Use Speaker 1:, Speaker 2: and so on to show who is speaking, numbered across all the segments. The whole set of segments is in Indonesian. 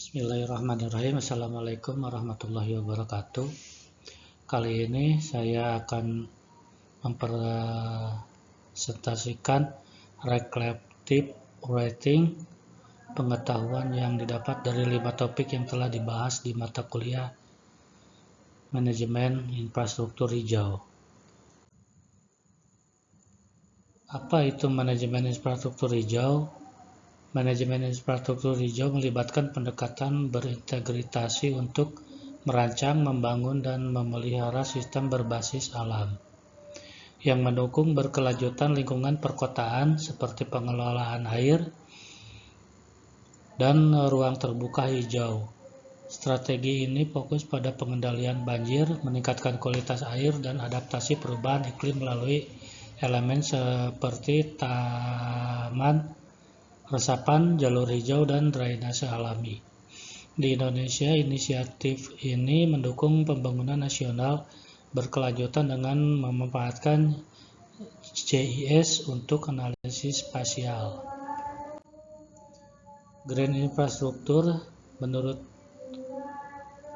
Speaker 1: Bismillahirrahmanirrahim. Assalamualaikum warahmatullahi wabarakatuh. Kali ini saya akan mempresentasikan reflective writing, pengetahuan yang didapat dari 5 topik yang telah dibahas di mata kuliah Manajemen Infrastruktur Hijau. Apa itu manajemen infrastruktur hijau? Manajemen infrastruktur hijau melibatkan pendekatan berintegritasi untuk merancang, membangun, dan memelihara sistem berbasis alam yang mendukung berkelanjutan lingkungan perkotaan seperti pengelolaan air dan ruang terbuka hijau. Strategi ini fokus pada pengendalian banjir, meningkatkan kualitas air, dan adaptasi perubahan iklim melalui elemen seperti taman, resapan, jalur hijau, dan drainase alami. Di Indonesia, inisiatif ini mendukung pembangunan nasional berkelanjutan dengan memanfaatkan GIS untuk analisis spasial. Green infrastruktur menurut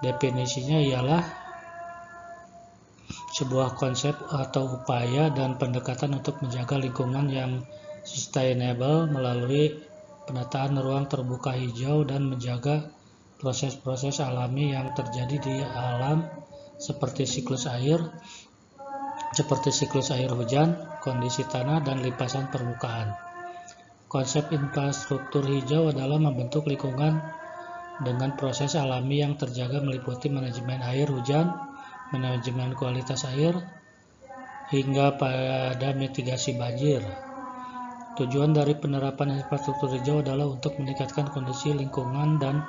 Speaker 1: definisinya ialah sebuah konsep atau upaya dan pendekatan untuk menjaga lingkungan yang sustainable melalui penataan ruang terbuka hijau dan menjaga proses-proses alami yang terjadi di alam seperti siklus air hujan, kondisi tanah, dan limpasan permukaan. Konsep infrastruktur hijau adalah membentuk lingkungan dengan proses alami yang terjaga meliputi manajemen air hujan, manajemen kualitas air, hingga pada mitigasi banjir. Tujuan dari penerapan infrastruktur hijau adalah untuk meningkatkan kondisi lingkungan dan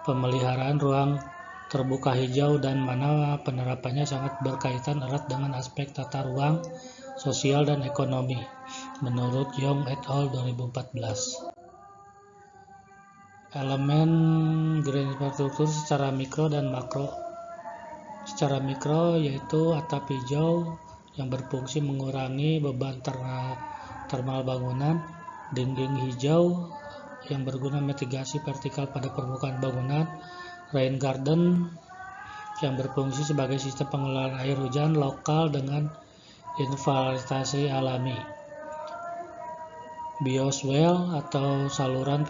Speaker 1: pemeliharaan ruang terbuka hijau, dan mana penerapannya sangat berkaitan erat dengan aspek tata ruang, sosial, dan ekonomi, menurut Young et al. 2014. Elemen green infrastruktur secara mikro dan makro. Secara mikro yaitu atap hijau yang berfungsi mengurangi beban termal bangunan, dinding hijau yang berguna mitigasi vertikal pada permukaan bangunan, rain garden yang berfungsi sebagai sistem pengelolaan air hujan lokal dengan infiltrasi alami, bioswale atau saluran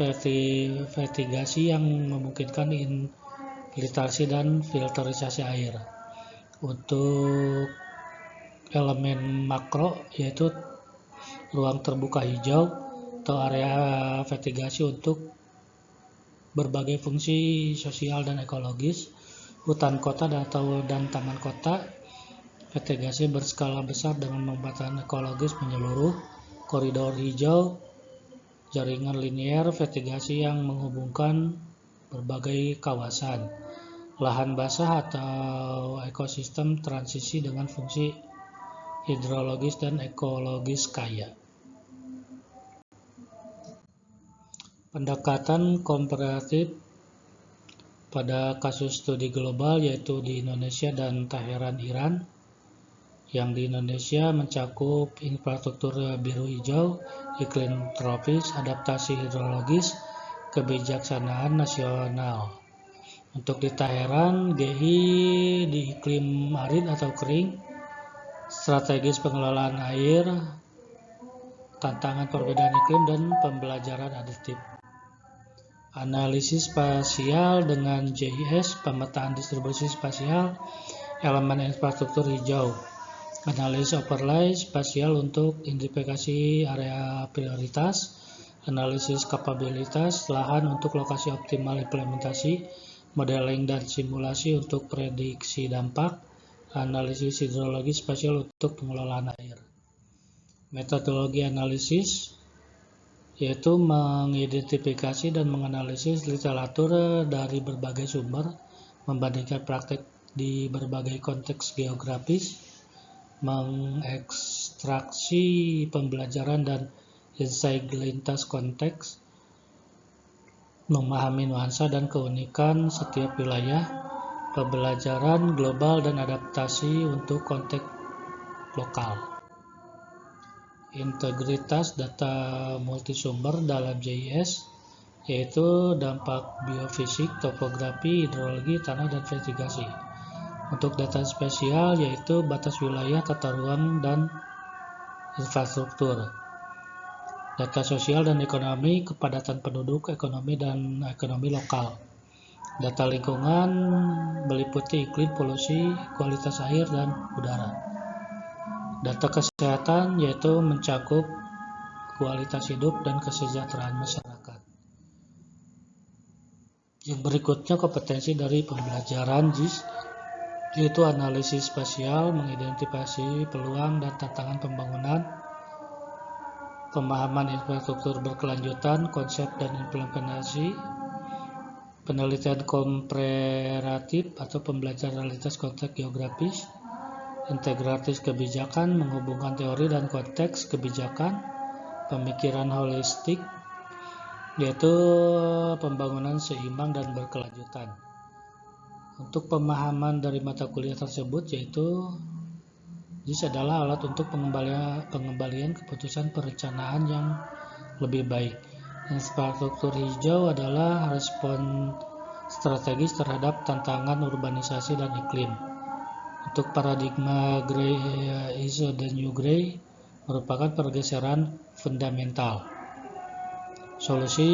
Speaker 1: vertigasi yang memungkinkan infiltrasi dan filterisasi air. Untuk elemen makro yaitu ruang terbuka hijau atau area vertigasi untuk berbagai fungsi sosial dan ekologis, hutan kota dan taman kota, vertigasi berskala besar dengan pemanfaatan ekologis menyeluruh, koridor hijau, jaringan linear vertigasi yang menghubungkan berbagai kawasan, lahan basah atau ekosistem transisi dengan fungsi hidrologis dan ekologis kaya. Pendekatan komparatif pada kasus studi global yaitu di Indonesia dan Teheran, Iran. Yang di Indonesia mencakup infrastruktur biru hijau, iklim tropis, adaptasi hidrologis, kebijaksanaan nasional. Untuk di Teheran, GI di iklim arid atau kering, strategis pengelolaan air, tantangan perbedaan iklim, dan pembelajaran aditif. Analisis spasial dengan GIS, pemetaan distribusi spasial, elemen infrastruktur hijau, analisis overlay spasial untuk identifikasi area prioritas, analisis kapabilitas lahan untuk lokasi optimal implementasi, modeling dan simulasi untuk prediksi dampak, analisis hidrologi spasial untuk pengelolaan air. Metodologi analisis yaitu mengidentifikasi dan menganalisis literatur dari berbagai sumber, membandingkan praktek di berbagai konteks geografis, mengekstraksi pembelajaran dan insight lintas konteks, memahami nuansa dan keunikan setiap wilayah, pembelajaran global dan adaptasi untuk konteks lokal. Integritas data multisumber dalam GIS, yaitu dampak biofisik, topografi, hidrologi, tanah, dan vegetasi. Untuk data spesial yaitu batas wilayah, tata ruang, dan infrastruktur. Data sosial dan ekonomi, kepadatan penduduk, ekonomi, dan ekonomi lokal. Data lingkungan meliputi iklim, polusi, kualitas air, dan udara. Data kesehatan yaitu mencakup kualitas hidup dan kesejahteraan masyarakat. Yang berikutnya kompetensi dari pembelajaran JIS, yaitu analisis spasial, mengidentifikasi peluang dan tantangan pembangunan, pemahaman infrastruktur berkelanjutan, konsep dan implementasi, penelitian komparatif atau pembelajaran realitas konteks geografis, integratif kebijakan, menghubungkan teori dan konteks kebijakan, pemikiran holistik, yaitu pembangunan seimbang dan berkelanjutan. Untuk pemahaman dari mata kuliah tersebut yaitu JIS adalah alat untuk pengembalian keputusan perencanaan yang lebih baik. Infrastruktur hijau adalah respon strategis terhadap tantangan urbanisasi dan iklim. Untuk paradigma Grey is the New Grey merupakan pergeseran fundamental. Solusi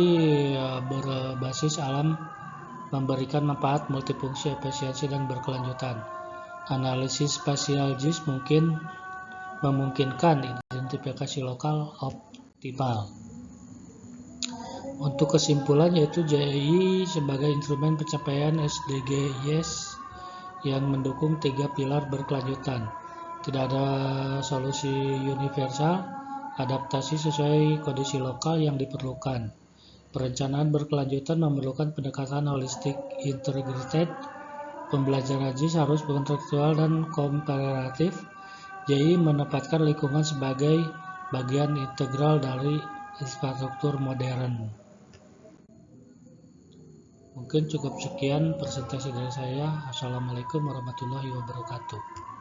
Speaker 1: berbasis alam memberikan manfaat multifungsi, efisiensi, dan berkelanjutan. Analisis spasial JIS memungkinkan identifikasi lokal optimal. Untuk kesimpulan yaitu JEI sebagai instrumen pencapaian SDG YES yang mendukung 3 pilar berkelanjutan. Tidak ada solusi universal, adaptasi sesuai kondisi lokal yang diperlukan. Perencanaan berkelanjutan memerlukan pendekatan holistik integrated. Pembelajaran JIS harus kontekstual dan komparatif. JEI menempatkan lingkungan sebagai bagian integral dari infrastruktur modern. Mungkin cukup sekian presentasi dari saya. Assalamualaikum warahmatullahi wabarakatuh.